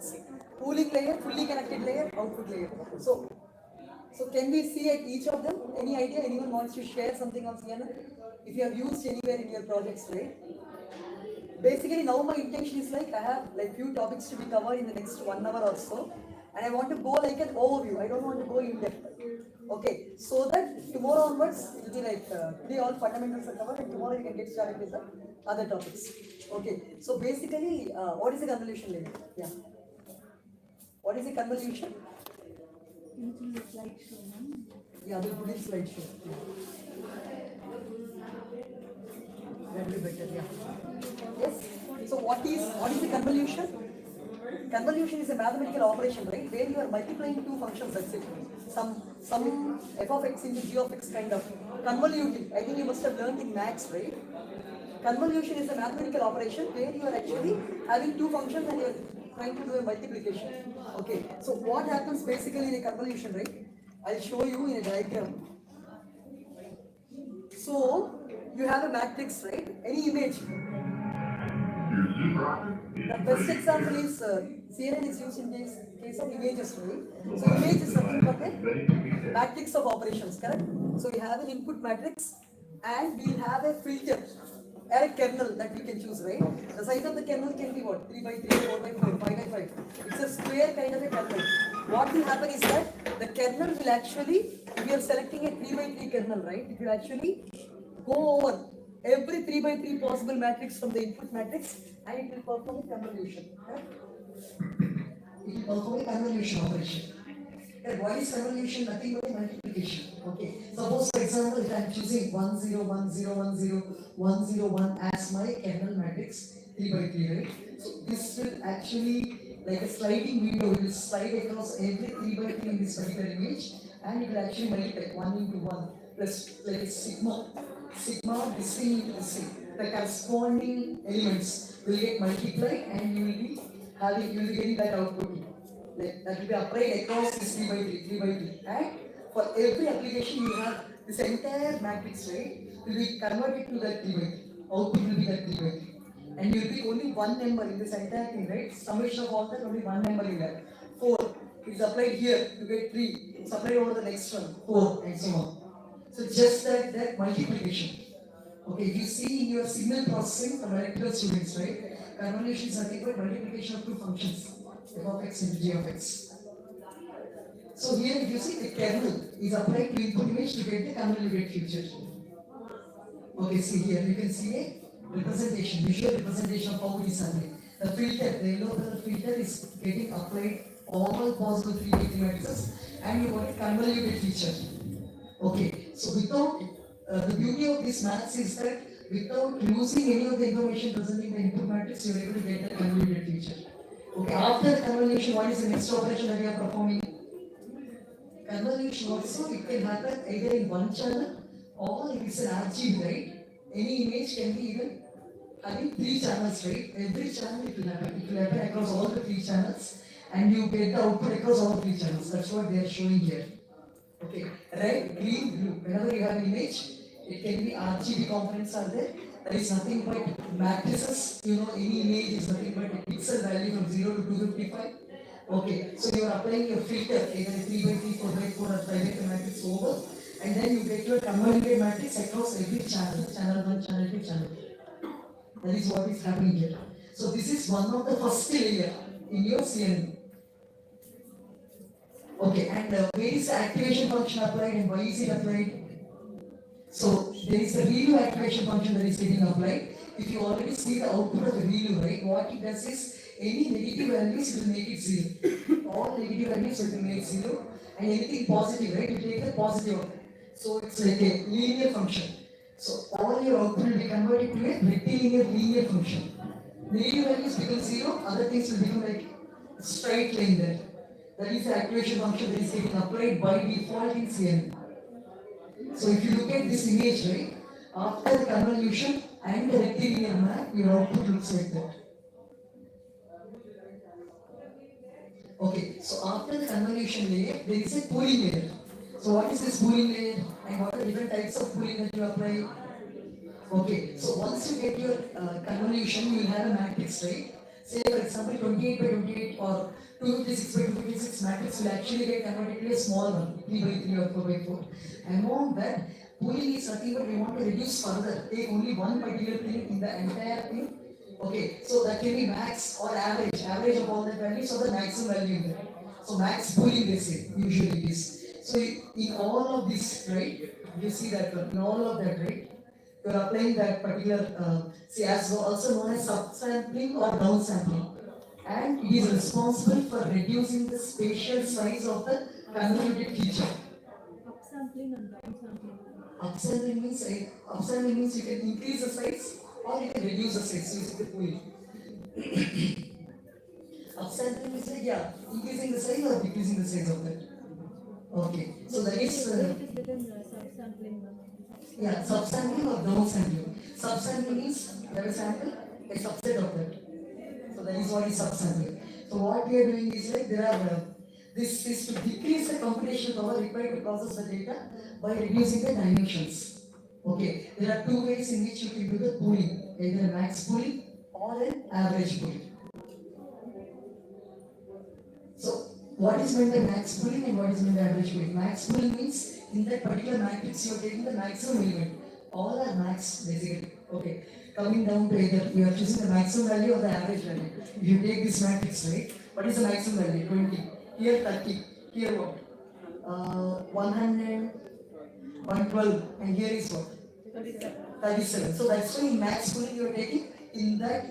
inputs. Pooling layer, fully connected layer, output layer. So can we see at each of them? Any idea? Anyone wants to share something on CNN? If you have used anywhere in your projects, right? Basically, now my intention is like I have like few topics to be covered in the next 1 hour or so, and I want to go like an overview. I don't want to go in depth. Okay, so that tomorrow onwards it will be like today all fundamentals are covered, and tomorrow you can get started with the other topics. Okay, so basically, what is the convolution layer? Yeah, what is the convolution? Yeah, we'll put in slideshow. That will be better. Yeah. Yes. So what is the convolution? Convolution is a mathematical operation, right? Where you are multiplying two functions. That's it. Some f of x into g of x kind of convoluting. I think you must have learned in maths, right? Convolution is a mathematical operation where you are actually having two functions and you are trying to do a multiplication. Okay. So what happens basically in a convolution, right? I'll show you in a diagram. So you have a matrix, right? Any image. The best example is CNN is used in case of images, right? So image is nothing but a matrix of operations, correct? So you have an input matrix and we have a filter or a kernel that we can choose, right? The size of the kernel can be what? 3 by 3, 4 by 4, 5 by 5. It's a square kind of a kernel. What will happen is that the kernel will actually, if you are selecting a 3 by 3 kernel, right? It will actually go over every 3 by 3 possible matrix from the input matrix and it will perform a convolution. Correct? It will perform a convolution operation. And why is convolution nothing but a multiplication? Okay. Suppose for example if I am choosing 1 0 1 0 1 0 1 0 1 as my kernel matrix 3 by 3, right? So this will actually like a sliding window, it will slide across every 3 by 3 in this particular image and it will actually multiply 1 into 1 plus like sigma this thing into this thing. The corresponding elements will get multiplied and you will be getting that output. Like, that will be applied across this 3 by 3, 3 by 3. And for every application you have this entire matrix, right? Will be converted to that 3 by 3. Output will be that 3 by 3. And you will be only one number in this entire thing, right? Summation of all that, only one number you have. 4. It's applied here, you get 3. It's applied over the next one, 4, and so on. So just that multiplication. Okay, if you see in your signal processing from electrical students, right? Convolution is nothing but multiplication of two functions, f of x into g of x. So here if you see the kernel is applied to input image to get the convoluted feature. Okay, see here you can see a representation, visual representation of how it is happening. The filter, the yellow color filter is getting applied all possible 3 by 3 matrices and you got a convoluted feature. Okay, so without the beauty of this maths is that without losing any of the information present in the input matrix, you are able to get the convoluted feature. Okay, after the convolution, what is the next operation that we are performing? Convolution also, it can happen either in one channel or it is an RGB, right? Any image can be even having 3 channels, right? Every channel it will happen. It will happen across all the 3 channels and you get the output across all 3 channels. That's what they are showing here. Okay, red, green, blue. Whenever you have an image, it can be RGB components are there. There is nothing but matrices. You know, any image is nothing but a pixel value from 0 to 255. Okay, so you are applying your filter, either 3 by 3, 4 by 4, or 5 by 5 matrix over, and then you get your convoluted matrix across every channel, channel 1, channel 2, channel 3. That is what is happening here. So this is one of the first layer in your CNN. Okay, and where is the activation function applied and why is it applied? So there is the ReLU activation function that is getting applied. If you already see the output of the ReLU, right, what it does is any negative values will make it 0. All negative values will make 0 and anything positive, right, you take the positive out. So it's like a linear function. So all your output will be converted to a rectilinear linear function. Negative values become 0, other things will become like straight line there. That is the activation function that is getting applied by default in CNN. So if you look at this image, right, after the convolution and the rectilinear map, your output looks like that. Okay, so after the convolution layer, there is a pooling layer. So what is this pooling layer and what are different types of pooling that you apply? Okay, so once you get your convolution, you will have a matrix, right? say for example 28 by 28 or 256 by 256 matrix will actually get converted to a small one, 3 by 3 or 4 by 4. Among that, pooling is nothing but we want to reduce further, take only one particular thing in the entire thing. Okay, so that can be max or average of all the values or the maximum value in there. So max pooling they say, usually it is. So in all of this, right, you see that in all of that, right, you are applying that particular, say as also known as subsampling or downsampling. And it is responsible for reducing the spatial size of the convoluted feature. Upsampling and downsampling. Upsampling means you can increase the size or you can reduce the size using the pooling. Upsampling is like, yeah, increasing the size or decreasing the size of that. Okay, so that is Subsampling. yeah, subsampling or downsampling. Subsampling means you have a sample, a subset of that. So that is what is subsampling. So what we are doing is like there are this is to decrease the computational power required to process the data by reducing the dimensions. Okay, there are two ways in which you can do the pooling, either a max pooling or an average pooling. So what is meant by max pooling and what is meant by average pooling? Max pooling means in that particular matrix you are taking the maximum element. All are max basically. Okay. Coming down to either you are choosing the maximum value or the average value. If you take this matrix, right? What is the maximum value? 20. Here 30. Here what? 100, 112. And here is what? 37. So that's why in max pooling you are taking in that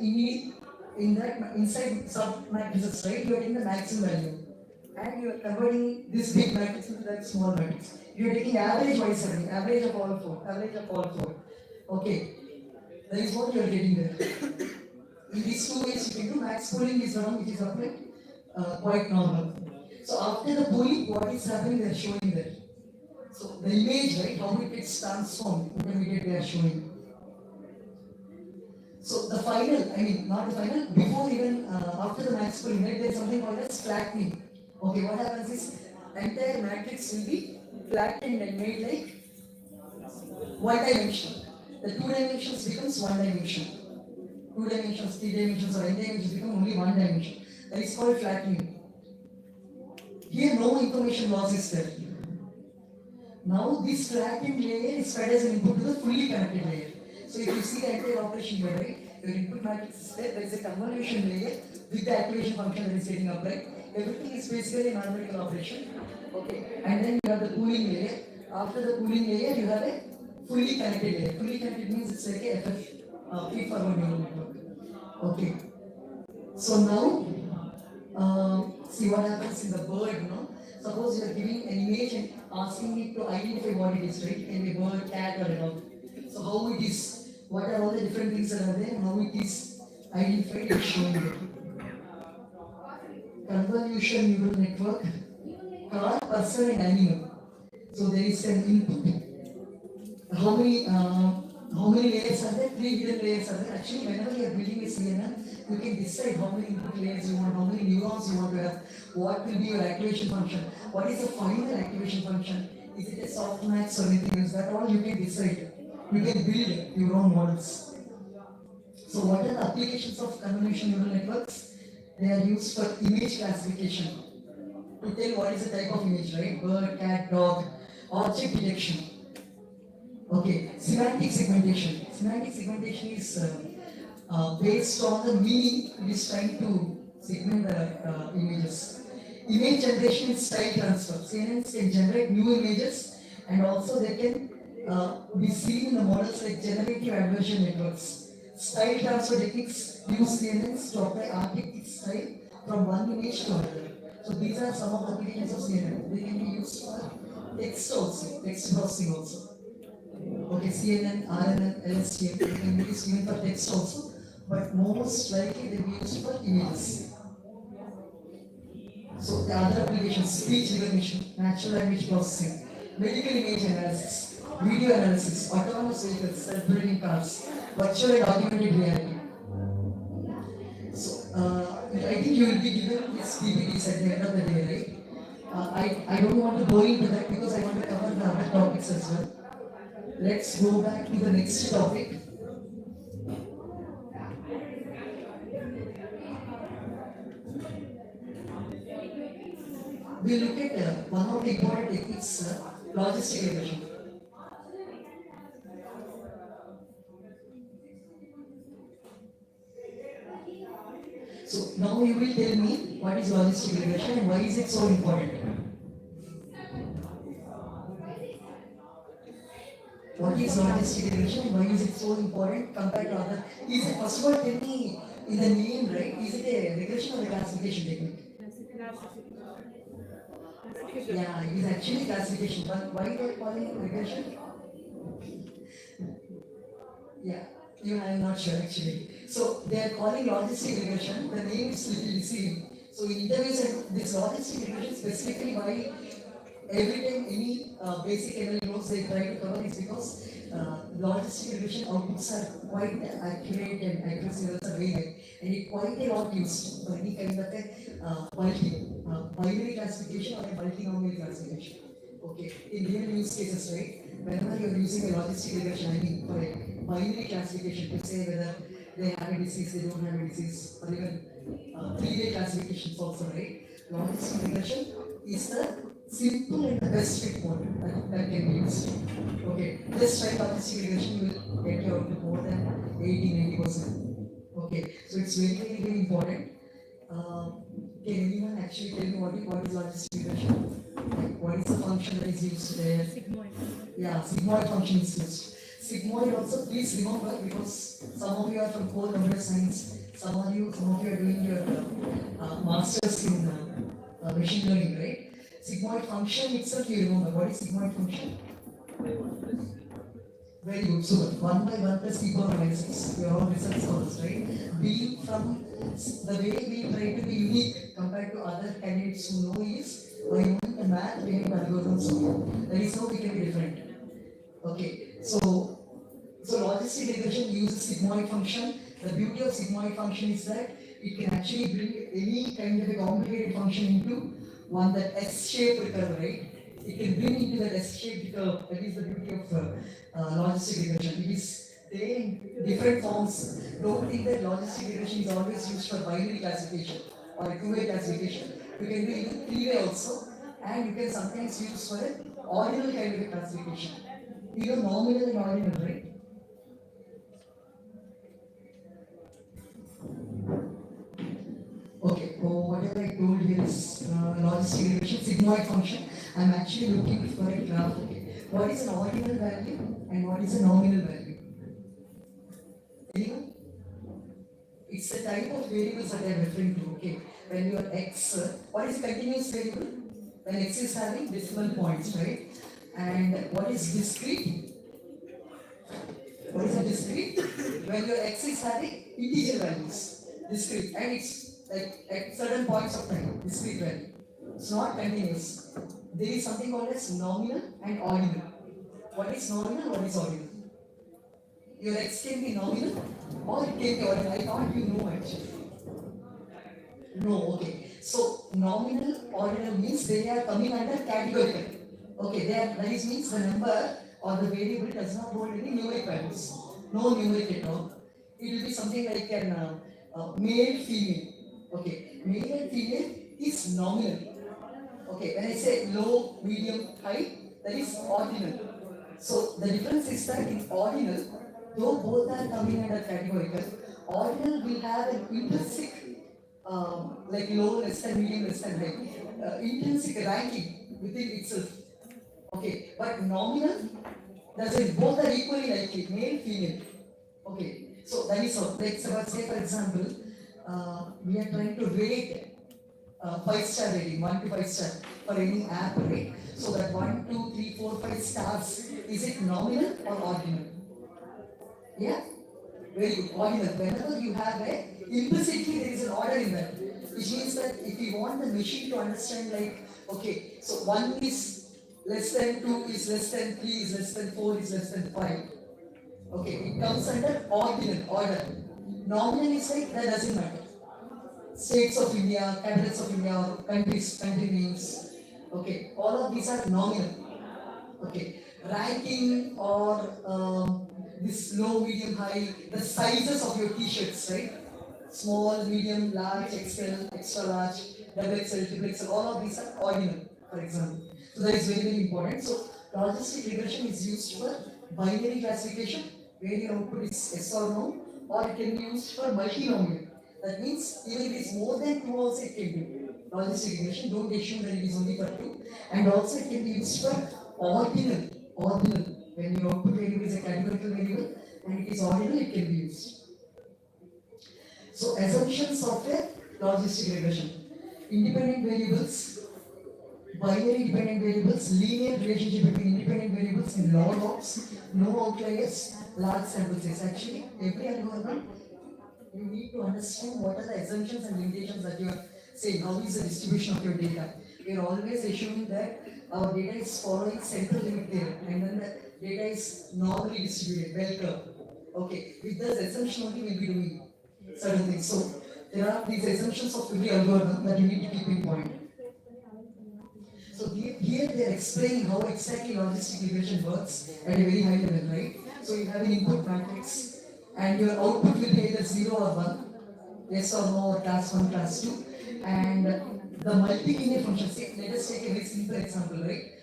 inside sub matrices, right? You are taking the maximum value. And you are converting this big matrix into that small matrix. You are taking average by 7, average of all four. Okay. That is what you are getting there. In these two ways you can do max pooling is the one which is applied quite normal. So after the pooling, what is happening they are showing there. So the image, right, how it gets transformed, intermediate they are showing. So the final, I mean not the final, before even after the max pooling, right, there is something called as flattening. Okay, what happens is entire matrix will be flattened and made like one dimension. The two dimensions becomes one dimension. 2 dimensions, 3 dimensions, or n dimensions become only one dimension. That is called flattening. Here no information loss is there. Now this flattened layer is fed as an input to the fully connected layer. So if you see the entire operation here, right, your input matrix is there is a convolution layer with the activation function that is getting applied. Everything is basically a mathematical operation. Okay, and then you have the pooling layer. After the pooling layer, you have a fully connected layer. Fully connected means it's like a FF, feed-forward neural network. Okay. So now, see what happens in the bird, no? Suppose you are giving an image and asking it to identify what it is, right? It can be a bird, cat, or a dog. So how it is, what are all the different things that are there, and how it is identified and shown there. Convolution neural network, car, person, and animal. So there is an input. How many layers are there? 3 hidden layers are there. Actually, whenever you are building a CNN, you can decide how many input layers you want, how many neurons you want to have, what will be your activation function, what is the final activation function, is it a softmax or anything else, that all you can decide. You can build your own models. So what are the applications of convolution neural networks? They are used for image classification. To tell what is the type of image, right? Bird, cat, dog, object detection. Okay, semantic segmentation. Semantic segmentation is based on the meaning it is trying to segment the images. Image generation is style transfer. CNNs can generate new images and also they can be seen in the models like generative adversarial networks. Style transfer techniques use CNNs to apply artistic style from one image to another. So these are some of the applications of CNN. They can be used for text also, text processing also. Okay, CNN, RNN, LSTM, they can be used even for text also, but most likely they will be used for images. So the other applications, speech recognition, natural language processing, medical image analysis, video analysis, autonomous vehicles, self-driving cars, virtual and augmented reality. So I think you will be given these PPTs at the end of the day, right? I don't want to go into that because I want to cover the other topics as well. Let's go back to the next topic. we'll look at one of the important techniques, logistic regression. So now you will tell me what is logistic regression and why is it so important? What is logistic regression and why is it so important compared to other? Is it, first of all, tell me in the name, right? Is it a regression or a classification technique? Yeah, it is actually classification. But why they are calling it regression? Yeah, even I am not sure actually. So they are calling logistic regression. The name is little deceiving. So in interviews, this logistic regression specifically why every time any basic ML notes they try to cover is because logistic regression outputs are quite accurate and accuracy levels are very high, and it quite a lot used for any kind of a binary classification or a multinomial classification. Okay, in real use cases, right? Whenever you are using a logistic regression, I mean for a binary classification to say whether they have a disease, they don't have a disease, or even three-way classifications also, right? Logistic regression is the simple and the best fit mode that can be used. Okay, just try logistic regression, you will get your output more than 80-90%. Okay, so it's very, very, very important. Can anyone actually tell me what is logistic regression? Like, what is the function that is used there? Sigmoid. Yeah, sigmoid function is used. Sigmoid also, please remember, because some of you are from core computer science, some of you are doing your masters in machine learning, right? Sigmoid function itself, you remember. What is sigmoid function? Very good. So 1 by 1 plus e power minus 6. We are all research scholars, right? Being from the way we try to be unique compared to other candidates who know is by knowing the math behind the algorithms. That is how we can be different. Okay. So logistic regression uses sigmoid function. The beauty of sigmoid function is that it can actually bring any kind of a complicated function into one that S-shaped curve, right? It can bring into that S-shaped curve. That is the beauty of logistic regression. It is there in different forms. Don't think that logistic regression is always used for binary classification or a two-way classification. You can do even three-way also, and you can sometimes use for an ordinal kind of a classification. You know nominal and ordinal, right? Okay, so whatever I told here is logistic regression, sigmoid function. I'm actually looking for a graph. Okay, what is an ordinal value and what is a nominal value? Anyone? It's the type of variables that I'm referring to. Okay, when your x, what is a continuous variable? When x is having decimal points, right? And what is discrete? What is a discrete? When your x is having integer values, discrete, and it's like at certain points of time, discrete value. It's not continuous. There is something called as nominal and ordinal. What is nominal? What is ordinal? Your x can be nominal or it can be ordinal. I thought you know actually. No, okay. So nominal, ordinal means they are coming under categorical. Okay, that is means the number or the variable does not hold any numeric values. No numeric at all. It will be something like an male, female. Okay, male and female is nominal. Okay, when I say low, medium, high, that is ordinal. So the difference is that in ordinal, though both are coming under categorical, ordinal will have an intrinsic, like low, less than medium, less than high, intrinsic ranking within itself. Okay, but nominal doesn't. Both are equally likely, male, female. Okay, so that is all. Like say for example, we are trying to rate 5-star rating, 1 to 5 star for any app, right? So that 1, 2, 3, 4, 5 stars, is it nominal or ordinal? Yeah? Very good. Ordinal. Whenever you have a, implicitly there is an order in that. Which means that if you want the machine to understand like, okay, so 1 is less than 2 is less than 3 is less than 4 is less than 5. Okay, it comes under ordinal, order. Nominal is like that doesn't matter. States of India, capitals of India, or countries, country names. Okay, all of these are nominal. Okay, ranking or this low, medium, high, the sizes of your t-shirts, right? Small, medium, large, XL, extra large. double XL, triple XL, all of these are ordinal, for example. So that is very, very important. So logistic regression is used for binary classification, where your output is yes or no, or it can be used for multinomial. That means even if it is more than 2 also it can be. Logistic regression, don't assume that it is only for 2. And also it can be used for ordinal. When your output variable is a categorical variable and it is ordinal, it can be used. So assumptions of a logistic regression. Independent variables, binary dependent variables, linear relationship between independent variables in log ops, no outliers, large sample size. Actually, every algorithm, you need to understand what are the assumptions and limitations that you are saying. How is the distribution of your data? We are always assuming that our data is following central limit theorem and then the data is normally distributed, bell curve. Okay, with this assumption only we will be doing certain things. So there are these assumptions of every algorithm that you need to keep in mind. So here they are explaining how exactly logistic regression works at a very high level, right? So you have an input matrix and your output will be either 0 or 1, yes or no, or class 1, class 2. And the multilinear function, say, let us take a very simple example, right?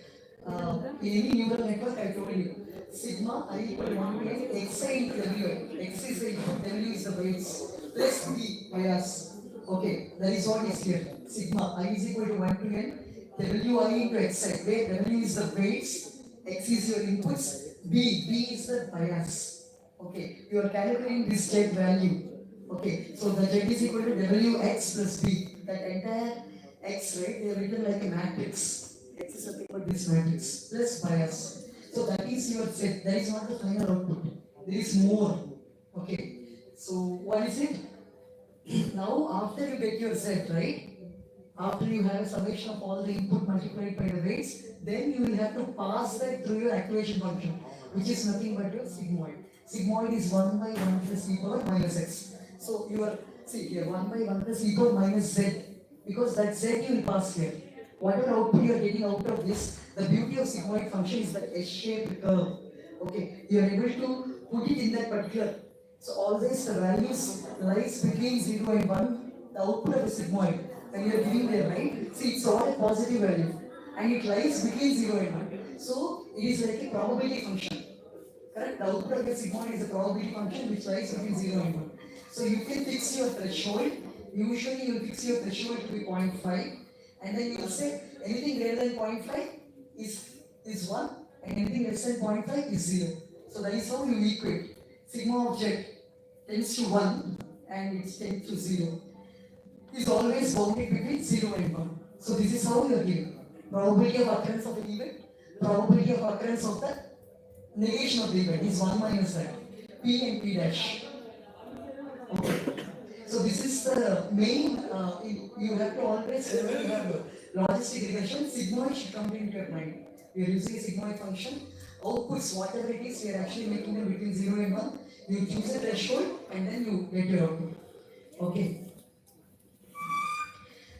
In any neural network, I told you, sigma I equal to 1 to n, xi into w. X is the input, w is the weights, plus b bias. Okay, that is what is here. Sigma I is equal to 1 to n, wi into xi, where w is the weights, x is your inputs, b is the bias. Okay, you are calculating this z value. Okay, so the z is equal to wx plus b. That entire x, right, they are written like a matrix. X is nothing but this matrix plus bias. So that is your z. That is not the final output. There is more. Okay. So what is it? Now after you get your z, right? After you have a summation of all the input multiplied by the weights, then you will have to pass that through your activation function, which is nothing but your sigmoid. Sigmoid is 1 by 1 plus e power minus x. So you are, see here, 1 by 1 plus e power minus z, because that z you will pass here. Whatever output you are getting out of this, the beauty of sigmoid function is that S-shaped curve. Okay, you are able to put it in that particular. So always the values lies between 0 and 1, the output of the sigmoid. When you are giving there, right? See, it's all a positive value and it lies between 0 and 1. So it is like a probability function. Correct? The output of the sigmoid is a probability function which lies between 0 and 1. So you can fix your threshold. Usually you will fix your threshold to be 0.5 and then you will say anything greater than 0.5 is 1 and anything less than 0.5 is 0. So that is how you equate. Sigma of z tends to 1 and it tends to 0 is always bounded between 0 and 1. So this is how you are given. Probability of occurrence of an event, probability of occurrence of the negation of the event is 1 minus that. P and P dash. Okay. So this is the main, you have to always, whenever you have logistic regression, sigmoid should come into your mind. We are using a sigmoid function. Outputs, whatever it is, we are actually making them between 0 and 1. You choose a threshold and then you get your output. Okay.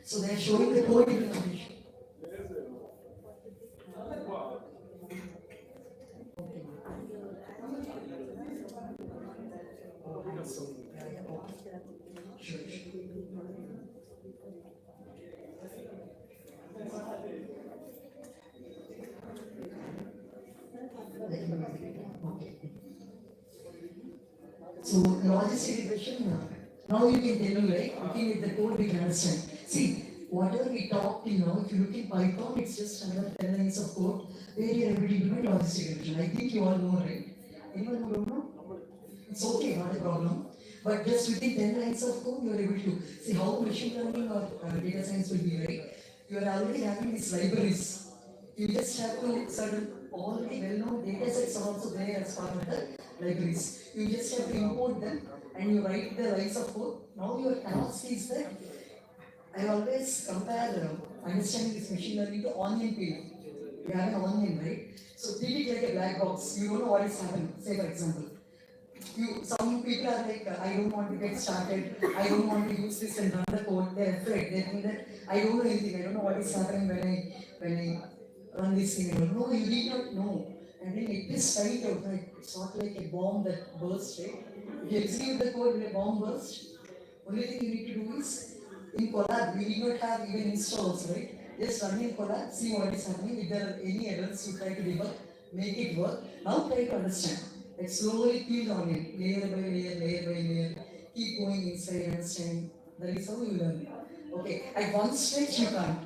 So they are showing the code implementation. Sure. So logistic regression, now you can tell me, right? Looking at the code we can understand. See, whatever we talked till now, if you look in Python, it's just another 10 lines of code where you are able to implement logistic regression. I think you all know, right? Anyone who don't know? It's okay, not a problem. But just within 10 lines of code, you are able to see how machine learning or data science will be, right? You are already having these libraries. You just have to certain already well-known data sets are also there as part of the libraries. You just have to import them and you write the lines of code. Now your task is that I always compare understanding this machine learning to onion peel. You have an onion, right? So treat it like a black box. You don't know what is happening. Say for example, some people are like, I don't want to get started, I don't want to use this and run the code. They're afraid. They think that I don't know anything, I don't know what is happening when I run this thing. No, you need not know. And then it is right out, right? It's not like a bomb that bursts, right? If you execute the code when a bomb bursts, only thing you need to do is In collab, we need not have even installs, right? Just run in collab, see what is happening. If there are any errors, you try to debug, make it work. Now try to understand. Like slowly peel on it, layer by layer, layer by layer. Keep going inside, understand. That is how you learn. Okay, at one stretch you can't.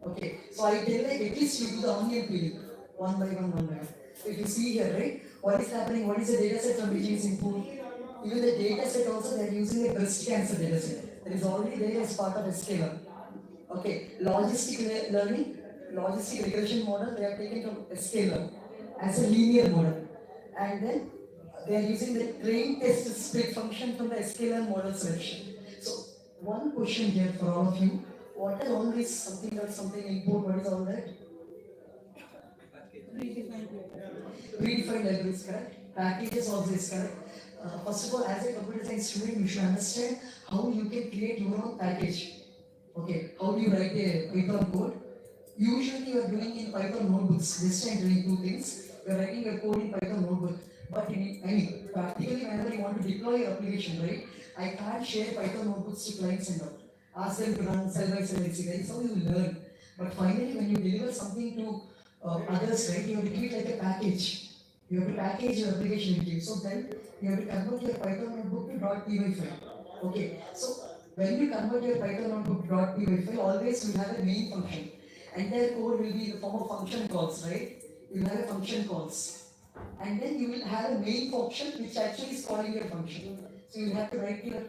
Okay, so I tell like at least you do the onion peeling, one by one, one by one. So if you see here, right, what is happening, what is the data set from which is input? Even the data set also they are using a breast cancer data set. That is already there as part of SQL. Okay, learning, logistic regression model, they are taken from SQL as a linear model. And then they are using the train test split function from the SQL model selection. So one question here for all of you, what are all this something input, what is all that? Predefined library. Predefined libraries, correct? Packages also is correct. First of all, as a computer science student, you should understand how you can create your own package. Okay, how do you write a Python code? Usually you are doing in Python notebooks. This time doing two things. You are writing a code in Python notebook. But practically whenever you want to deploy your application, right? I can't share Python notebooks to clients and all. Ask them to run cell by cell, etc. That is how you learn. But finally, when you deliver something to others, right, you have to treat like a package. You have to package your application with you. So then you have to convert your Python notebook to .py file. Okay. So when you convert your Python notebook to .py file, always you have a main function. Entire code will be in the form of function calls, right? You will have a function calls. And then you will have a main function which actually is calling your function. So you have to write your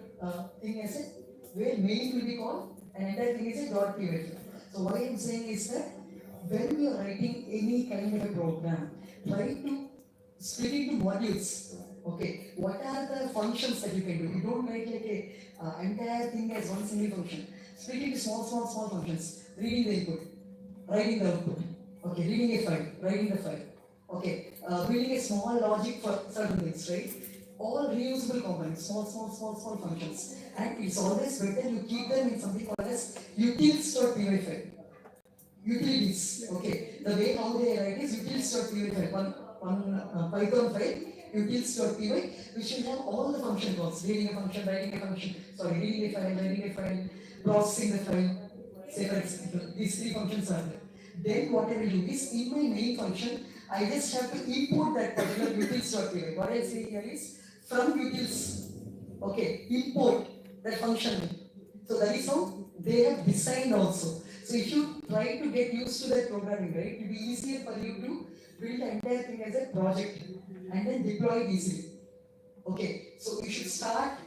thing as a where main will be called and entire thing is a .py file. So what I am saying is that when you are writing any kind of a program, try to split into modules. Okay, what are the functions that you can do? You don't write like a entire thing as one single function. Split into small functions. Reading the input, writing the output. Okay, reading a file, writing the file. Okay, building a small logic for certain things, right? All reusable components, small functions. And it's always better you keep them in something called as utils.py file. Utilities. Okay, the way how they write is utils.py file. One Python file, utils.py, which will have all the function calls, reading a function, writing a function, reading a file, writing a file, processing the file. Say for example, these three functions are there. Then what I will do is in my main function, I just have to import that particular utils.py. What I say here is from utils. Okay, import that function. So that is how they have designed also. So if you try to get used to that programming, right, it will be easier for you to build the entire thing as a project and then deploy it easily. Okay, so you should start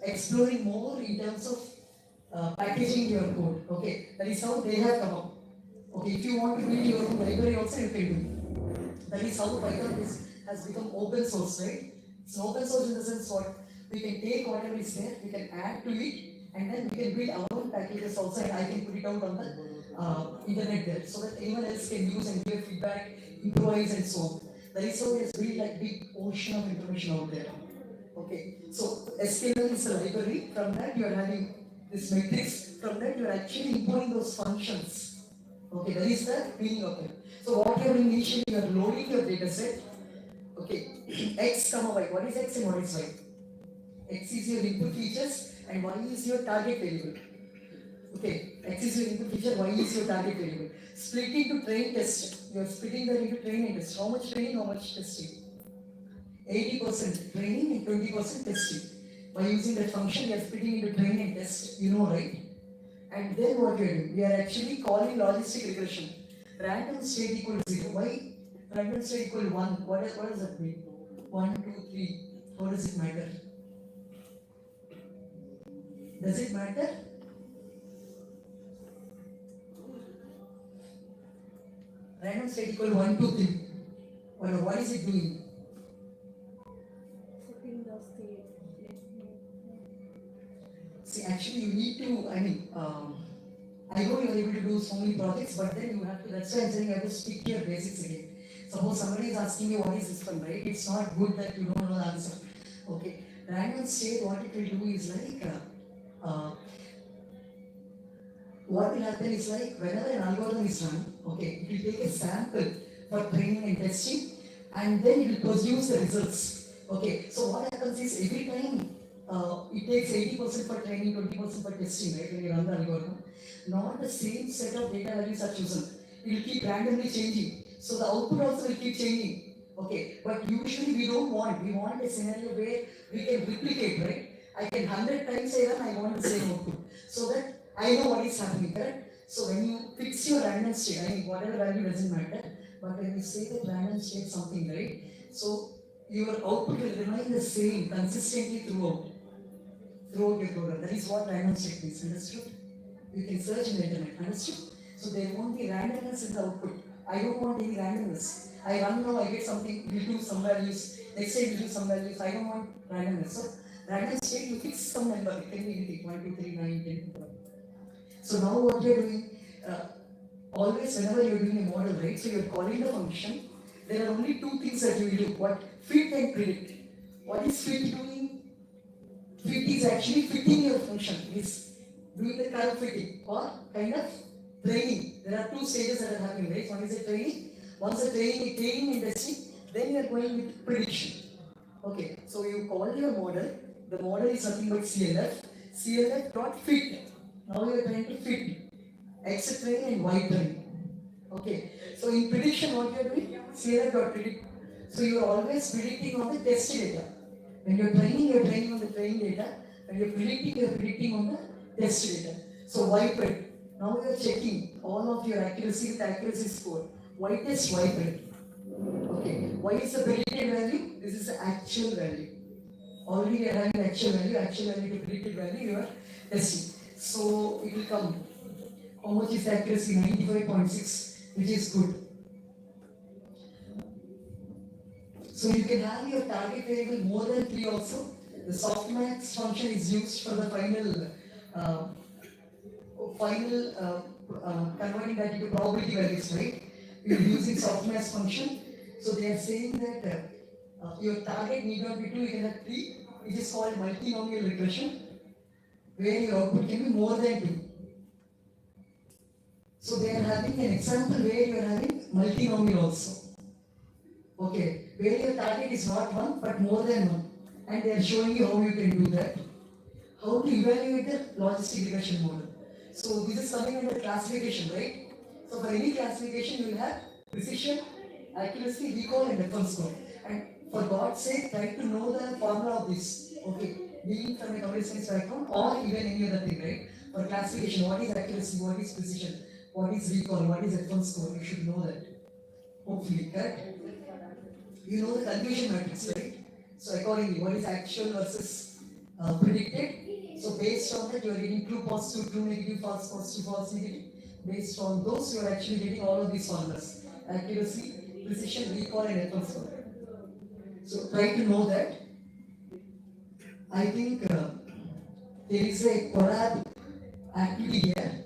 exploring more in terms of packaging your code. Okay, that is how they have come up. Okay, if you want to build your own library also you can do. That is how Python has become open source, right? It's open source in the sense what we can take whatever is there, we can add to it, and then we can build our own packages also, and I can put it out on the internet there, so that anyone else can use and give feedback, improvise, and so on. That is how it has built like big ocean of information out there. Okay, so SQL is a library. From that you are having this matrix. From that you are actually importing those functions. Okay, that is the meaning of it. So what you are doing initially, you are loading your data set. Okay, x comma y. What is x and what is y? X is your input features and y is your target variable. Okay, x is your input feature, y is your target variable. Split into train test. You are splitting that into train and test. How much training, how much testing? 80% training and 20% testing. By using that function, you are splitting into train and test. You know, right? And then what we are doing? We are actually calling logistic regression. Random state equal 0. Why random state equal 1? What does that mean? 1, 2, 3. How does it matter? Does it matter? Random state equal 1, 2, 3. What is it doing? Setting the state. See, actually, you need to, I know you are able to do so many projects, but then you have to, that's why I'm saying you have to stick to your basics again. Suppose somebody is asking you what is this one, right? It's not good that you don't know the answer. Okay, random state, what it will do is like, what will happen is like, whenever an algorithm is run, okay, it will take a sample for training and testing, and then it will produce the results. Okay, so what happens is every time it takes 80% for training, 20% for testing, right? When you run the algorithm, not the same set of data values are chosen. It will keep randomly changing. So the output also will keep changing. Okay, but usually we want a scenario where we can replicate, right? I can 100 times say that I want the same output. So that I know what is happening, correct? So when you fix your random state, I mean whatever value doesn't matter, but when you say that random state something, right? So your output will remain the same consistently throughout your program. That is what random state means, understood? You can search in the internet, understood? So there won't be randomness in the output. I don't want any randomness. I run now, I get something, we do some values, next time we do some values. I don't want randomness. So random state, you fix some number, it can be anything, 1, 2, 3, 9, 10. So now what we are doing, always whenever you are doing a model, right? So you are calling the function. There are only two things that you will do. What? Fit and predict. What is fit doing? Fit is actually fitting your function. It is doing the curve fitting or kind of training. There are two stages that are happening, right? One is the training. Once the training and testing, then you are going with prediction. Okay, so you call your model. The model is nothing but CLF. CLF dot fit. Now you are trying to fit X train and Y train. Okay, so in prediction, what you are doing? CLF dot predict. So you are always predicting on the test data. When you are training on the trained data. When you are predicting on the test data. So Y predict. Now you are checking all of your accuracy with accuracy score. Y test, Y predict. Okay, why is the predicted value? This is the actual value. Already we are having actual value to predicted value, you are testing. So it will come. How much is the accuracy? 95.6, which is good. So you can have your target variable more than 3 also. The softmax function is used for the uh, converting that into probability values, right? You're using softmax function. So they are saying that your target need not be 2, you can have 3, which is called multinomial regression, where your output can be more than 2. So they are having an example where you are having multinomial also. Okay, where your target is not 1 but more than 1. And they are showing you how you can do that. How to evaluate the logistic regression model. So this is coming under classification, right? So for any classification you will have precision, accuracy, recall and reference score. And for God's sake, try to know the formula of this. Okay, being from a computer science background or even any other thing, right? For classification, what is accuracy, what is precision, what is recall, what is reference score, you should know that. Hopefully, correct? You know the confusion matrix, right? So accordingly, what is actual versus predicted? So based on that, you are getting true positive, true negative, false positive, false negative. Based on those, you are actually getting all of these formulas: accuracy, precision, recall, and reference score. So try to know that. I think there is a collab activity here.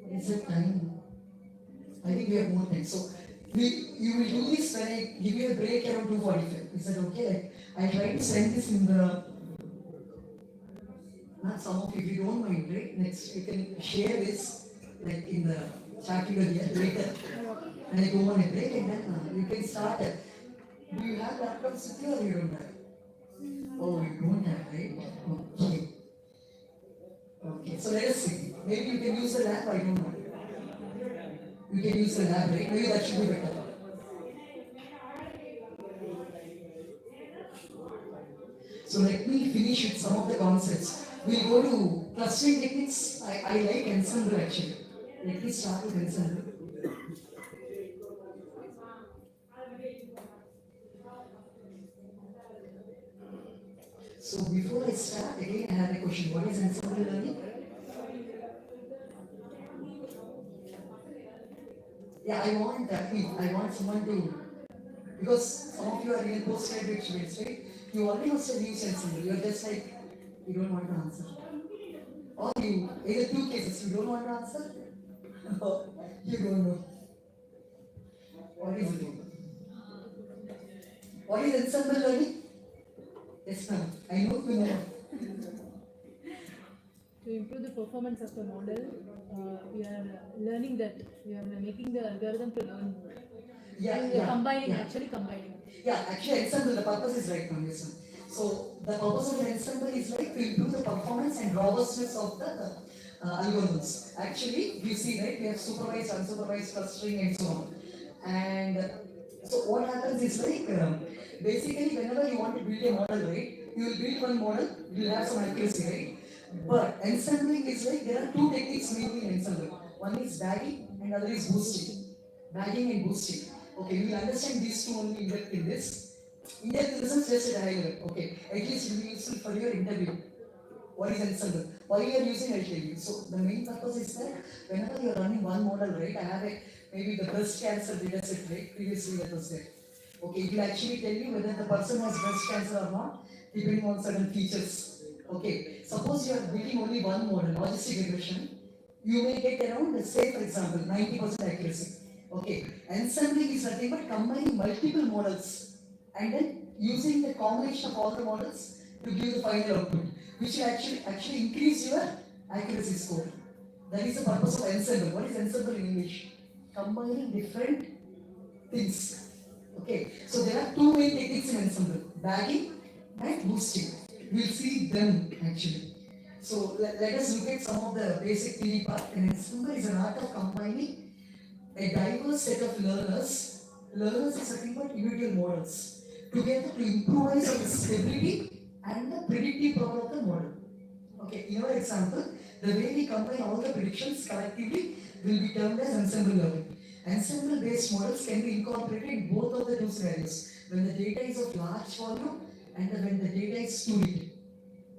What is the time? I think we have more time. So you will do this when I give you a break around 2:45. Is that okay? Like I try to send this in the not some of you, if you don't mind, right? Next you can share this like in the chat here later. And I go on a break and then you can start. Do you have laptops with you or you don't have? Oh, you don't have, right? Okay. Okay. So let us see. Maybe you can use the lab. I don't know. You can use the lab, right? Maybe that should be better. So let me finish with some of the concepts. We'll go to clustering techniques. I like ensemble actually. Let me start with ensemble. So before I start, again I have a question. What is ensemble learning? Yeah, I want someone to, because some of you are real postgraduate students, right? You already must have used ensemble. You're just like, you don't want to answer. Or you, either two cases, you don't want to answer, or you don't know. What is it? What is ensemble learning? Yes, ma'am. I know you know. To improve the performance of the model, we are learning that we are making the algorithm to learn more. Yeah, We are yeah. combining, Yeah. actually combining. Yeah, actually, ensemble, the purpose is right, ma'am. Yes, ma'am. So the purpose of the ensemble is like to improve the performance and robustness of the algorithms. Actually, you see, right, we have supervised, unsupervised clustering and so on. And so what happens is like, basically whenever you want to build a model, right, you will build one model, you will have some accuracy, right? But ensembling is like, there are two techniques mainly in ensemble. One is bagging and other is boosting. Bagging and boosting. Okay, we will understand these two only in depth in this. In depth in the sense just at a high level. Okay, at least it will be useful for your interview. What is ensemble? Why you are using LTV? So the main purpose is that whenever you are running one model, right, I have a maybe the breast cancer data set, right? Previously that was there. Okay, it will actually tell you whether the person has breast cancer or not, depending on certain features. Okay, suppose you are building only one model, logistic regression, you may get around, say for example, 90% accuracy. Okay, ensembling is nothing but combining multiple models and then using the combination of all the models to give the final output, which will actually increase your accuracy score. That is the purpose of ensemble. What is ensemble in English? Combining different things. Okay, so there are two main techniques in ensemble: bagging and boosting. We'll see them actually. So let us look at some of the basic theory part. An ensemble is an art of combining a diverse set of learners. Learners is nothing but individual models together to improvise on the stability and the predictive power of the model. Okay, in our example, the way we combine all the predictions collectively will be termed as ensemble learning. Ensemble based models can be incorporated in both of the two scenarios, when the data is of large volume and when the data is too little.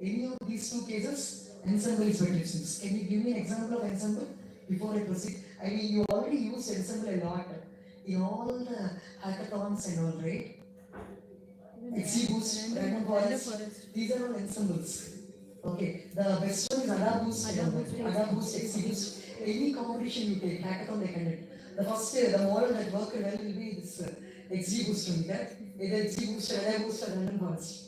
Any of these two cases, ensemble is better used. Can you give me an example of ensemble before I proceed? I mean, you already used ensemble a lot in all the hackathons and all, right? XGBoost, Random Forest, these are all ensembles. Okay, the best one is AdaBoost, XGBoost. Any competition you take, hackathon they conduct. The first, the model that worked well will be this XGBoost only, right? Either XGBoost, AdaBoost, or Random Forest.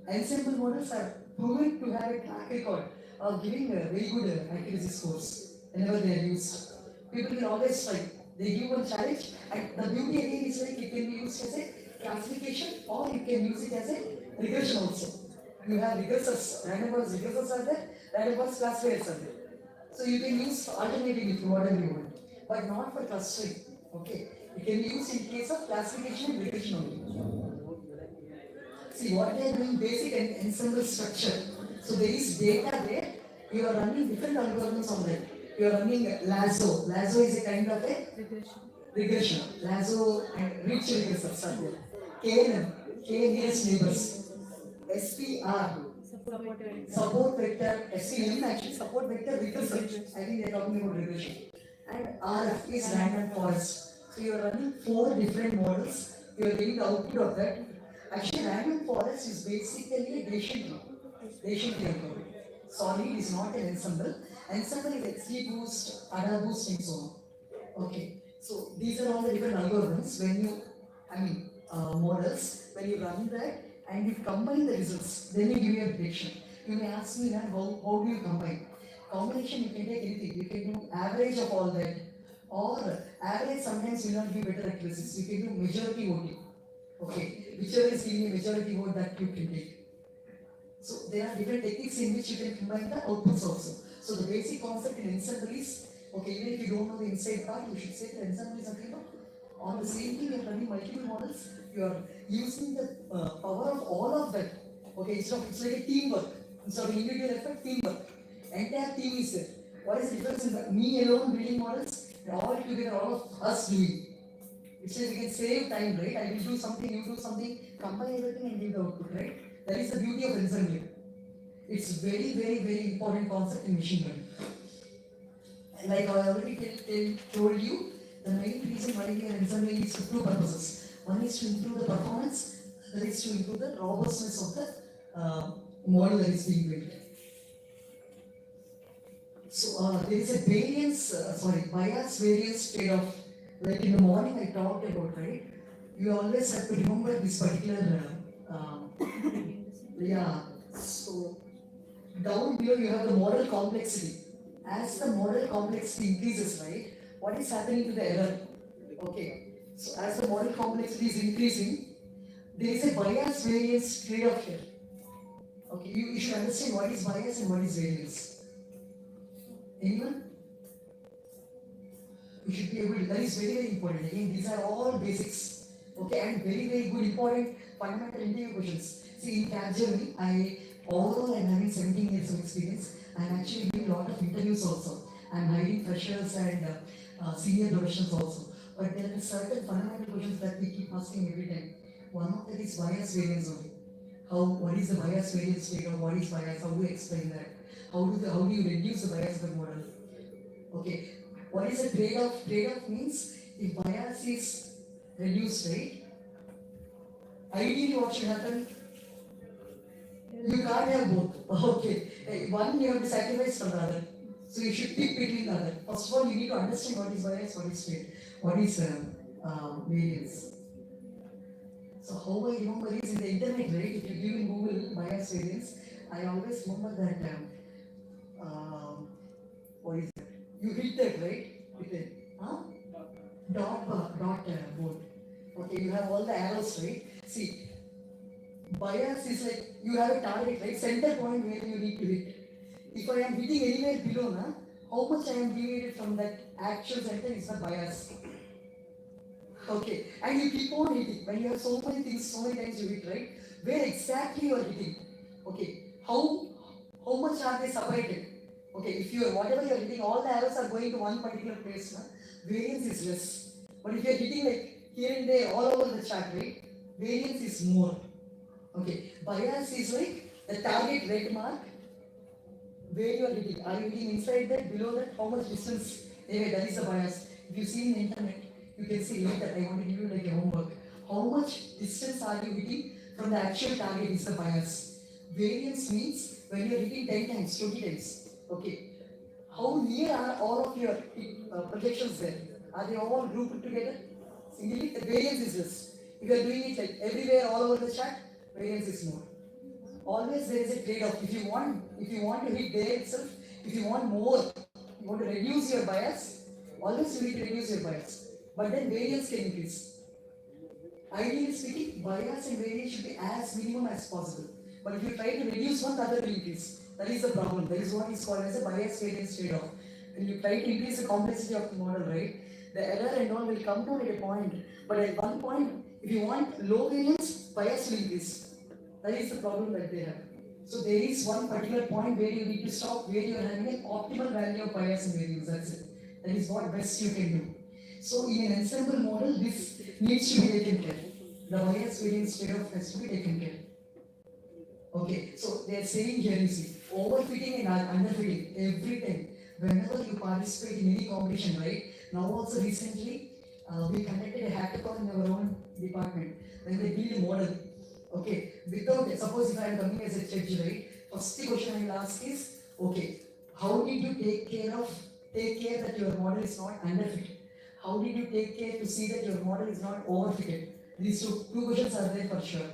Ensemble models are proven to have a track record of giving very good accuracy scores whenever they are used. People will always try. They give one challenge, and the beauty again is like it can be used as a classification or you can use it as a regression also. You have regressors, random forest regressors are there, random forest classifiers are there. So you can use alternating it whatever you want, but not for clustering. Okay, it can be used in case of classification and regression only. See what they are doing basic and ensemble structure. So there is data there. You are running different algorithms on that. You are running Lasso. Lasso is a kind of a regression. Lasso and rich regressors are there. KNN, K nearest neighbors. SPR, support vector, SCM actually support vector regressor. I think they are talking about regression. And RF is random forest. So you are running four different models. You are getting the output of that. Actually, random forest is basically a Bayesian tree. Bayesian tree algorithm. Solid is not an ensemble. Ensemble is XGBoost, AdaBoost, and so on. Okay. So these are all the different algorithms. When you, models, when you run that and you combine the results, then you give your prediction. You may ask me that how do you combine? Combination you can take anything. You can do average of all that, or average sometimes will not give better accuracies. You can do majority voting. Okay, whichever is giving a majority vote that you can take. So there are different techniques in which you can combine the outputs also. So the basic concept in ensemble is, okay, even if you don't know the inside part, you should say the ensemble is nothing but on the same thing you are running multiple models, you are using the power of all of that. Okay, it's like a teamwork. Instead of individual effort, teamwork. Entire team is there. What is the difference in me alone building models and all together, all of us doing? It says we can save time, right? I will do something, you do something, combine everything and give the output, right? That is the beauty of ensembling. It's very, very, very important concept in machine learning. And like I already told you, the main reason why we are ensembling is for two purposes. One is to improve the performance, the other is to improve the robustness of the model that is being built. So there is a bias variance trade-off. Like in the morning I talked about, right? You always have to remember this particular, yeah. So down below you have the model complexity. As the model complexity increases, right? What is happening to the error? Okay. So as the model complexity is increasing, there is a bias variance trade-off here. Okay, you should understand what is bias and what is variance. Anyone? You should be able to, that is very, very important. Again, these are all basics. Okay, and very, very good, important, fundamental interview questions. See, in Capgemini, although I'm having 17 years of experience, I'm actually doing a lot of interviews also. I'm hiring freshers and senior professionals also. But there are certain fundamental questions that we keep asking every time. One of that is bias variance only. What is the bias variance figure? What is bias? How do you explain that? How do you reduce the bias of the model? Okay, what is a trade-off? Trade-off means if bias is reduced, right? Ideally, what should happen? You can't have both. Okay, one you have to sacrifice for the other. So you should pick between the other. First of all, you need to understand what is bias, what is trade, what is variance. So how I remember is in the internet, right? If you give in Google bias variance, I always remember that. What is that? You hit that, right? Hit it. Huh? Dot board. Okay, you have all the arrows, right? See, bias is like you have a target, right? Center point where you need to hit. If I am hitting anywhere below, how much I am deviated from that actual center is the bias. Okay, and you keep on hitting. When you have so many things, so many times you hit, right? Where exactly you are hitting? Okay, how much are they separated? Okay, if you are whatever you are hitting, all the arrows are going to one particular place, variance is less. But if you are hitting like here and there, all over the chart, right? Variance is more. Okay, bias is like the target red mark where you are hitting. Are you hitting inside that, below that? How much distance? Anyway, that is the bias. If you see in the internet, you can see later. I want to give you like a homework. How much distance are you hitting from the actual target is the bias. Variance means when you are hitting 10 times, 20 times. Okay. How near are all of your projections there? Are they all grouped together? Singly, the variance is less. If you are doing it like everywhere, all over the chart, variance is more. Always there is a trade-off. If you want to hit there itself, if you want more, you want to reduce your bias, always you need to reduce your bias. But then variance can increase. Ideally speaking, bias and variance should be as minimum as possible. But if you try to reduce one, the other will increase. That is the problem. That is what is called as a bias variance trade-off. When you try to increase the complexity of the model, right, the error and all will come down at a point. But at one point, if you want low variance, bias will increase. That is the problem that they have. So there is one particular point where you need to stop, where you are having an optimal value of bias and variance. That's it. That is what best you can do. So in an ensemble model, this needs to be taken care. The bias variance trade-off has to be taken care. Okay, so they are saying here, you see, overfitting and underfitting every time. Whenever you participate in any competition, right? Now also recently, we conducted a hackathon in our own department. When they build a model, okay, without, suppose if I am coming as a judge, right? First question I will ask is, okay, how did you take care that your model is not underfitted? How did you take care to see that your model is not overfitted? These two questions are there for sure.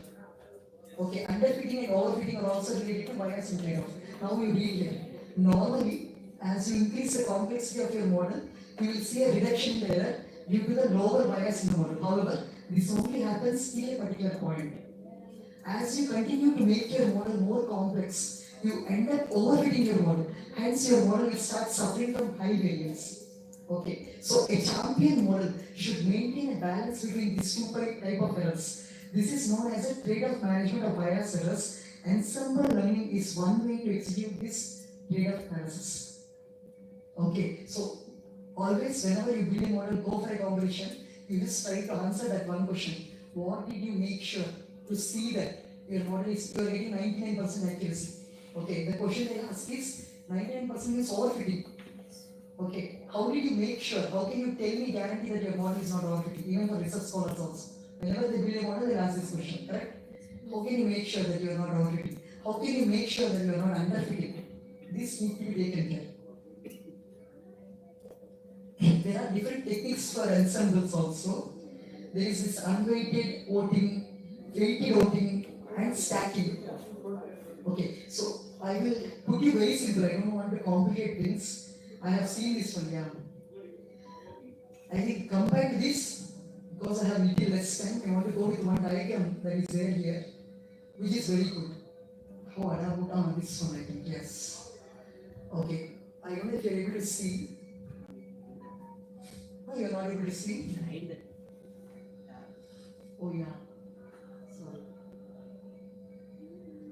Okay, underfitting and overfitting are also related to bias and trade-off. Now you read here. Normally, as you increase the complexity of your model, you will see a reduction in error due to the lower bias in the model. However, this only happens till a particular point. As you continue to make your model more complex, you end up overfitting your model. Hence, your model will start suffering from high variance. Okay, so a champion model should maintain a balance between these two type of errors. This is known as a trade-off management of bias errors. Ensemble learning is one way to execute this trade-off analysis. Okay, so always whenever you build a model, go for a competition, you just try to answer that one question. What did you make sure to see that your model is, you are getting 99% accuracy? Okay, the question they ask is 99% is overfitting. Okay, how did you make sure? How can you tell me, guarantee that your model is not overfitting? Even for research scholars also. Whenever they build a model, they ask this question, correct? How can you make sure that you are not overfitting? How can you make sure that you are not underfitting? This needs to be taken care. There are different techniques for ensembles also. There is this unweighted voting, weighted voting, and stacking. Okay, so I will put you very simple. I don't want to complicate things. I have seen this one, yeah. I think compared to this, because I have little less time, I want to go with one diagram that is there here, which is very good. Oh, Adabuta on this one, I think, yes. Okay. I don't know if you're able to see. Oh, you're not able to see? Oh, yeah. Sorry.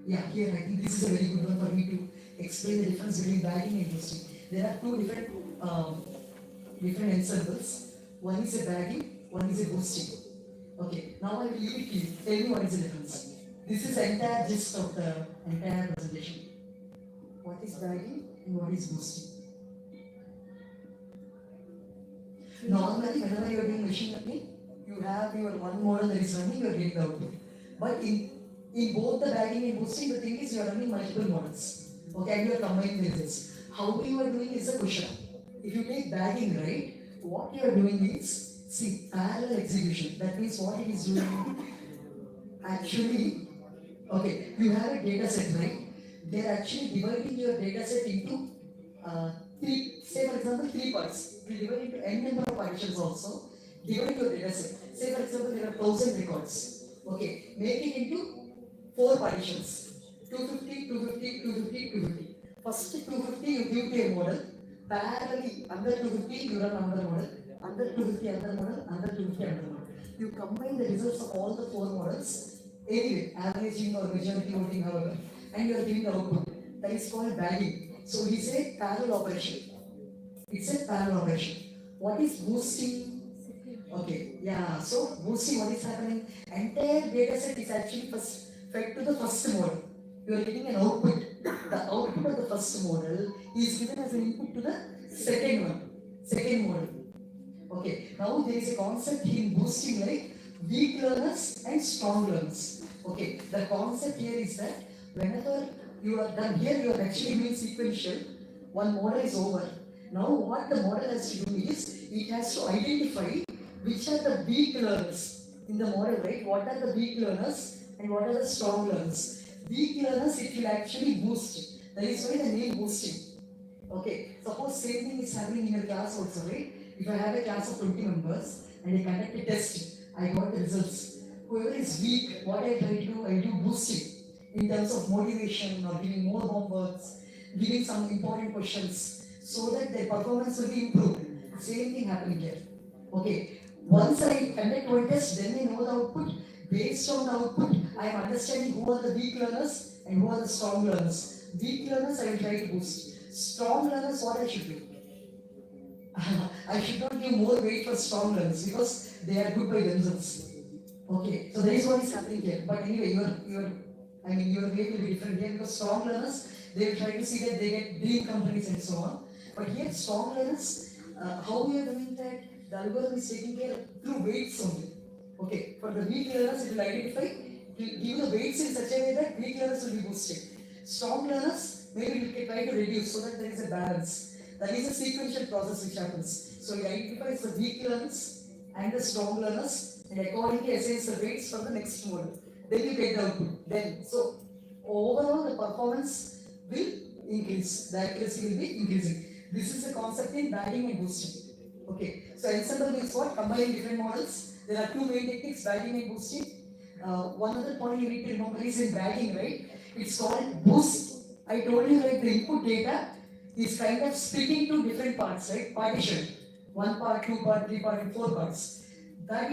Yeah, here I think this is a very good one for me to explain the difference between bagging and boosting. There are two different ensembles. One is a bagging, one is a boosting. Okay, now I will leave it to you. Tell me what is the difference. This is the entire gist of the entire presentation. What is bagging and what is boosting? Normally, whenever you are doing machine learning, you have your one model that is running, you are getting the output. But in both the bagging and boosting, the thing is you are running multiple models. Okay, and you are combining the results. How you are doing is the question. If you take bagging, right, what you are doing is, see, parallel execution. That means what it is doing, actually, okay, you have a data set, right? They are actually dividing your data set into three, say for example, three parts. We divide into n number of partitions also. Divide your data set. Say for example, there are 1,000 records. Okay, make it into four partitions. 250, 250, 250, 250. First 250 you give to a model. Parallelly, under 250 you run another model. Under 250 another model. Under 250 another model. You combine the results of all the four models. Anyway, averaging or majority voting, however, and you are giving the output. That is called bagging. So we say parallel operation. It's a parallel operation. What is boosting? Okay, yeah. So boosting, what is happening? Entire data set is actually first fed to the first model. You are getting an output. The output of the first model is given as an input to the second one, second model. Okay, now there is a concept in boosting like weak learners and strong learners. Okay, the concept here is that whenever you are done here, you are actually doing sequential. One model is over. Now, what the model has to do is it has to identify which are the weak learners in the model, right? What are the weak learners and what are the strong learners? Weak learners, it will actually boost. That is why the name boosting. Okay, suppose same thing is happening in your class also, right? If I have a class of 20 members and I conduct a test, I got the results. Whoever is weak, what I try to do, I do boosting in terms of motivation or giving more homeworks, giving some important questions so that their performance will be improved. Same thing happening here. Okay, once I conduct one test, then I know the output. Based on the output, I am understanding who are the weak learners and who are the strong learners. Weak learners, I will try to boost. Strong learners, what I should do? I should not give more weight for strong learners because they are good by themselves. Okay, so that is what is happening here. But anyway, your way will be different here because strong learners, they will try to see that they get dream companies and so on. But here, strong learners, how we are doing that, the algorithm is taking care through weights only. Okay, for the weak learners, it will identify, give the weights in such a way that weak learners will be boosted. Strong learners, maybe we can try to reduce so that there is a balance. That is a sequential process which happens. So it identifies the weak learners and the strong learners and accordingly assigns the weights for the next model. Then you get the output. Then, so overall the performance will increase. The accuracy will be increasing. This is the concept in bagging and boosting. Okay, so ensemble means what? Combining different models. There are two main techniques, bagging and boosting. One other point you need to remember is in bagging, right? It's called boost. I told you like the input data is kind of split into different parts, right? Partition. One part, two part, three part, and four parts. That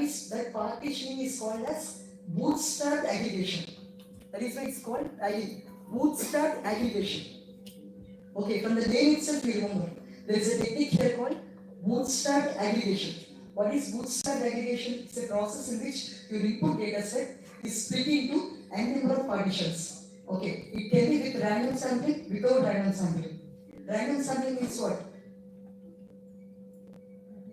partitioning is called as bootstrap aggregation. That is why it's called bootstrap aggregation. Okay, from the name itself you remember. There is a technique here called bootstrap aggregation. What is bootstrap aggregation? It's a process in which your input data set is split into n number of partitions. Okay, it can be with random sampling, without random sampling. Random sampling means what?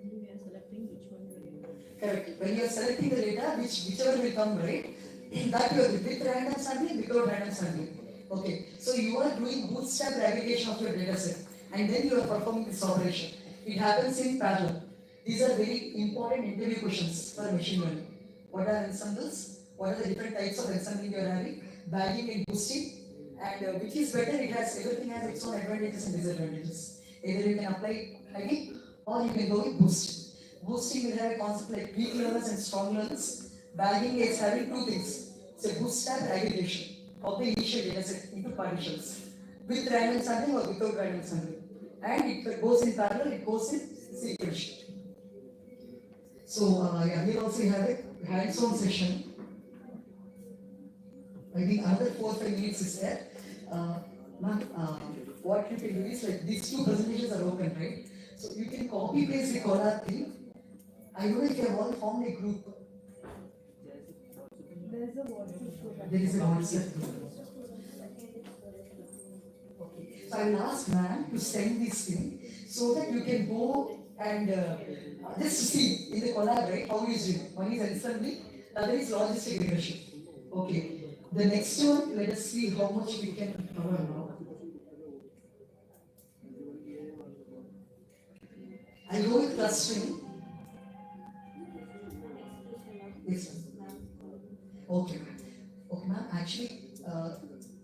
We are selecting which one we will. Correct. When you are selecting the data, whichever will come, right? In that you are with random sampling, without random sampling. Okay, so you are doing bootstrap aggregation of your data set, and then you are performing this operation. It happens in parallel. These are very important interview questions for machine learning. What are ensembles? What are the different types of ensembling you are having? Bagging and boosting. And which is better? Everything has its own advantages and disadvantages. Either you can apply bagging or you can go with boosting. Boosting will have a concept like weak learners and strong learners. Bagging is having two things. It's a bootstrap aggregation of the initial initial data set into partitions with random sampling or without random sampling. And it goes in parallel, it goes in sequential. So, yeah, here also you have a hands-on session. I think another 4-5 minutes is there. Ma'am, what you can do is like these two presentations are open, right? So you can copy paste the Collar thing. I don't know if you have all formed a group. There is a WhatsApp group. There is a WhatsApp group. Okay. So I will ask ma'am to send this thing so that you can go and just see in the collab, right, how is it? One is instantly, other is logistic regression. Okay. The next one, let us see how much we can cover now. I'll go with clustering. Yes, ma'am. Okay, ma'am. Okay, ma'am. Actually,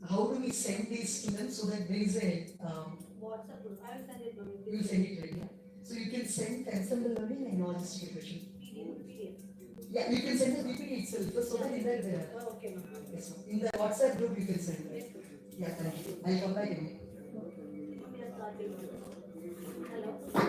how do we send these to them so that there is a WhatsApp group. I will send it, ma'am. you will send it right? Yeah. So you can send ensemble learning and logistic regression. PDF. Yeah, you can send the PPT itself so that in that Oh, okay, ma'am. yes, ma'am. In the WhatsApp group you can send right? Yeah, thank you. I'll come back again. We are starting. Hello.